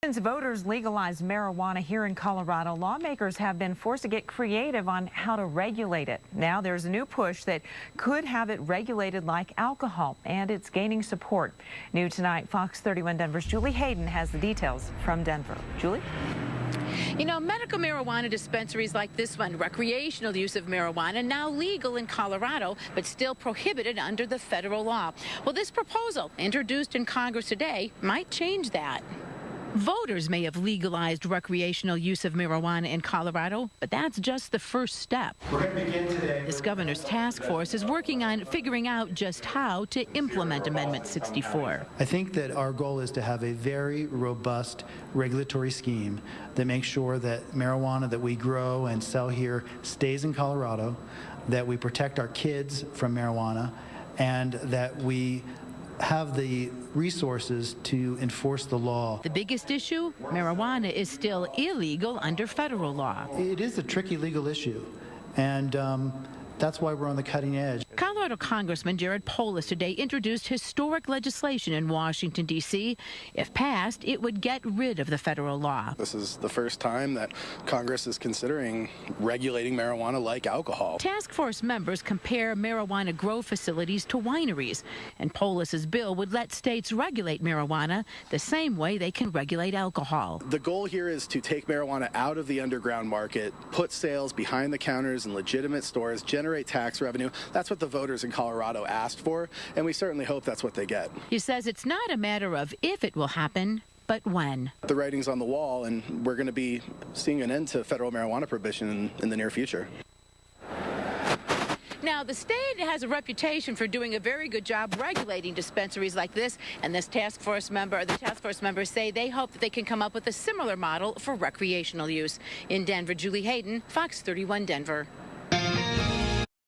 Since voters legalized marijuana here in Colorado, lawmakers have been forced to get creative on how to regulate it. Now there's a new push that could have it regulated like alcohol, and it's gaining support. New tonight, Fox 31 Denver's Julie Hayden has the details from Denver. Julie? You know, medical marijuana dispensaries like this one, recreational use of marijuana, now legal in Colorado, but still prohibited under the federal law. Well, this proposal, introduced in Congress today, might change that. Voters may have legalized recreational use of marijuana in Colorado, but that's just the first step. We're going to begin today. This governor's task force is working on figuring out just how to implement Amendment 64. I think that our goal is to have a very robust regulatory scheme that makes sure that marijuana that we grow and sell here stays in Colorado, that we protect our kids from marijuana, and that we have the resources to enforce the law. The biggest issue? Marijuana is still illegal under federal law. It is a tricky legal issue, and that's why we're on the cutting edge. Colorado Congressman Jared Polis today introduced historic legislation in Washington, D.C. If passed, it would get rid of the federal law. This is the first time that Congress is considering regulating marijuana like alcohol. Task force members compare marijuana grow facilities to wineries, and Polis's bill would let states regulate marijuana the same way they can regulate alcohol. The goal here is to take marijuana out of the underground market, put sales behind the counters in legitimate stores, generate tax revenue. That's what the voters in Colorado asked for, and we certainly hope that's what they get. He says it's not a matter of if it will happen, but when. The writing's on the wall, and we're going to be seeing an end to federal marijuana prohibition in the near future. Now, the state has a reputation for doing a very good job regulating dispensaries like this, and the task force members say they hope that they can come up with a similar model for recreational use. In Denver, Julie Hayden, Fox 31 Denver.